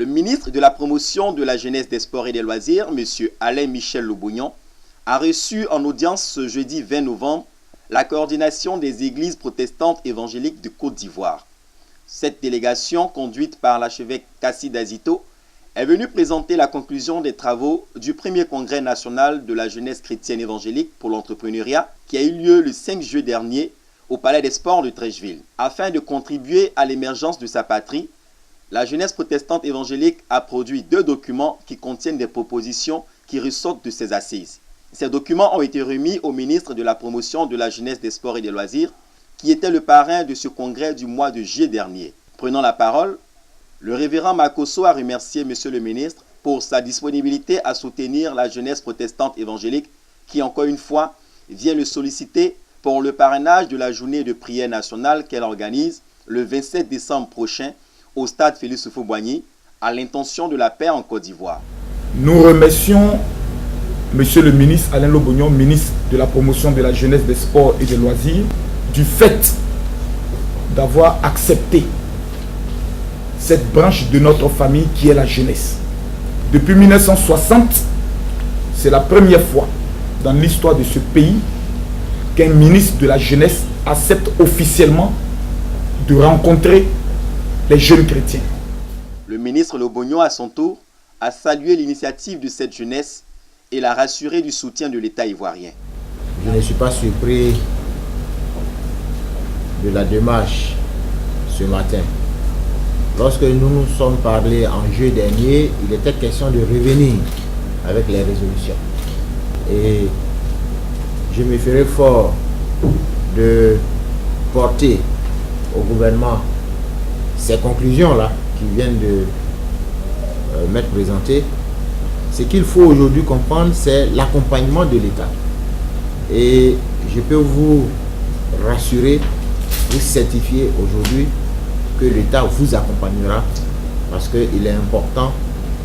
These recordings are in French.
Le ministre de la Promotion de la Jeunesse, des Sports et des Loisirs, M. Alain Michel Lobognon, a reçu en audience ce jeudi 20 novembre la coordination des églises protestantes évangéliques de Côte d'Ivoire. Cette délégation, conduite par l'archevêque Kassi Dazito, est venue présenter la conclusion des travaux du premier congrès national de la jeunesse chrétienne évangélique pour l'entrepreneuriat qui a eu lieu le 5 juillet dernier au Palais des Sports de Treichville. Afin de contribuer à l'émergence de sa patrie, la jeunesse protestante évangélique a produit 2 documents qui contiennent des propositions qui ressortent de ces assises. Ces documents ont été remis au ministre de la Promotion de la Jeunesse, des Sports et des Loisirs, qui était le parrain de ce congrès du mois de juillet dernier. Prenant la parole, le révérend Makosso a remercié M. le ministre pour sa disponibilité à soutenir la jeunesse protestante évangélique qui, encore une fois, vient le solliciter pour le parrainage de la journée de prière nationale qu'elle organise le 27 décembre prochain au stade Félix Houphouët-Boigny à l'intention de la paix en Côte d'Ivoire. Nous remercions M. le ministre Alain Lobognon, ministre de la Promotion de la Jeunesse, des Sports et des Loisirs, du fait d'avoir accepté cette branche de notre famille qui est la jeunesse. Depuis 1960, c'est la première fois dans l'histoire de ce pays qu'un ministre de la jeunesse accepte officiellement de rencontrer les jeunes chrétiens. Le ministre Lobognon, à son tour, a salué l'initiative de cette jeunesse et l'a rassuré du soutien de l'État ivoirien. Je ne suis pas surpris de la démarche ce matin. Lorsque nous nous sommes parlé en juillet dernier, il était question de revenir avec les résolutions. Et je me ferai fort de porter au gouvernement ces conclusions-là qui viennent de m'être présentées. Ce qu'il faut aujourd'hui comprendre, c'est l'accompagnement de l'État. Et je peux vous rassurer, vous certifier aujourd'hui que l'État vous accompagnera parce qu'il est important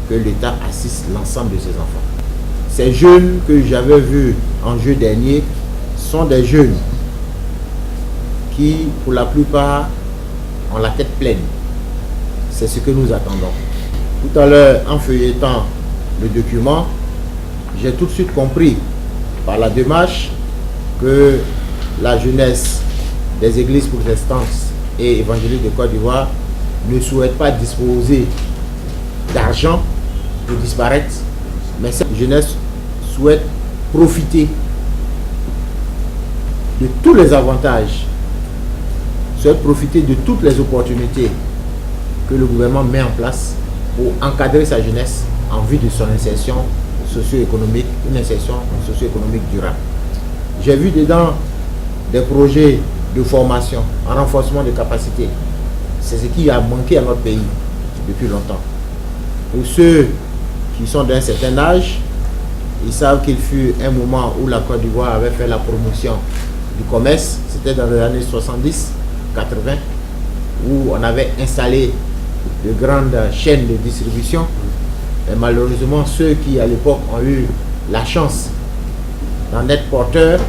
que l'État assiste l'ensemble de ses enfants. Ces jeunes que j'avais vus en juillet dernier sont des jeunes qui, pour la plupart, ont la tête pleine. C'est ce que nous attendons. Tout à l'heure, en feuilletant le document, j'ai tout de suite compris par la démarche que la jeunesse des églises protestantes et évangéliques de Côte d'Ivoire ne souhaite pas disposer d'argent pour disparaître, mais cette jeunesse souhaite profiter de tous les avantages, souhaite profiter de toutes les opportunités que le gouvernement met en place pour encadrer sa jeunesse en vue de son insertion socio-économique, une insertion socio-économique durable. J'ai vu dedans des projets de formation, en renforcement de capacités. C'est ce qui a manqué à notre pays depuis longtemps. Pour ceux qui sont d'un certain âge, ils savent qu'il fut un moment où la Côte d'Ivoire avait fait la promotion du commerce. C'était dans les années 70, 80, où on avait installé de grandes chaînes de distribution. Et malheureusement, ceux qui à l'époque ont eu la chance d'en être porteurs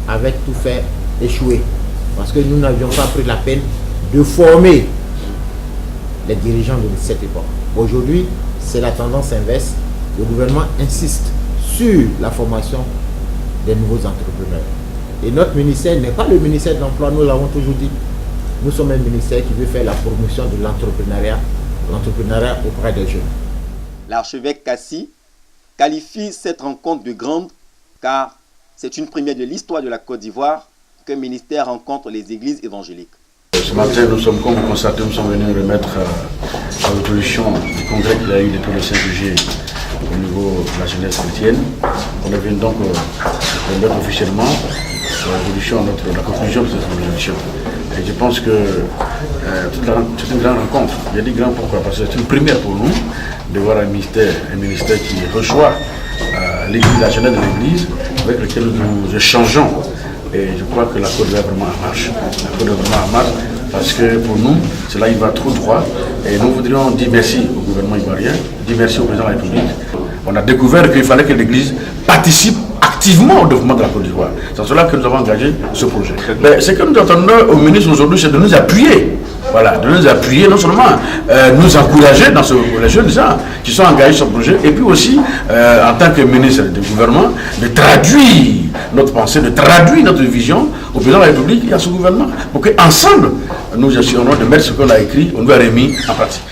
avaient tout fait échouer. Parce que nous n'avions pas pris la peine de former les dirigeants de cette époque. Aujourd'hui, c'est la tendance inverse. Le gouvernement insiste sur la formation des nouveaux entrepreneurs. Et notre ministère n'est pas le ministère de l'Emploi, nous l'avons toujours dit. Nous sommes un ministère qui veut faire la promotion de l'entrepreneuriat auprès des jeunes. L'archevêque Kassi qualifie cette rencontre de grande car c'est une première de l'histoire de la Côte d'Ivoire qu'un ministère rencontre les églises évangéliques. Ce matin, nous sommes, comme vous constatez, nous sommes venus remettre la résolution du congrès qu'il y a eu depuis le 5 juillet au niveau de la jeunesse chrétienne. On est venu donc remettre officiellement la résolution, la conclusion de cette résolution. Et je pense que c'est une grande rencontre. Je dis grand pourquoi? Parce que c'est une première pour nous de voir un ministère qui reçoit l'église, la jeunesse de l'église, avec lequel nous échangeons. Et je crois que la Côte d'Ivoire est vraiment en marche. La Côte d'Ivoire est vraiment en marche parce que pour nous, cela il va trop droit. Et nous voudrions dire merci au gouvernement ivoirien, dire merci au président de la République. On a découvert qu'il fallait que l'église participe activement au développement de la Côte d'Ivoire. C'est cela que nous avons engagé ce projet. Mais ce que nous attendons au ministre aujourd'hui, c'est de nous appuyer. voilà, de nous appuyer, non seulement nous encourager dans les jeunes gens qui sont engagés sur ce projet, et puis aussi, en tant que ministre du gouvernement, de traduire notre pensée, de traduire notre vision au président de la République et à ce gouvernement, pour qu'ensemble, nous assurons de mettre ce qu'on a écrit, on nous a remis en pratique.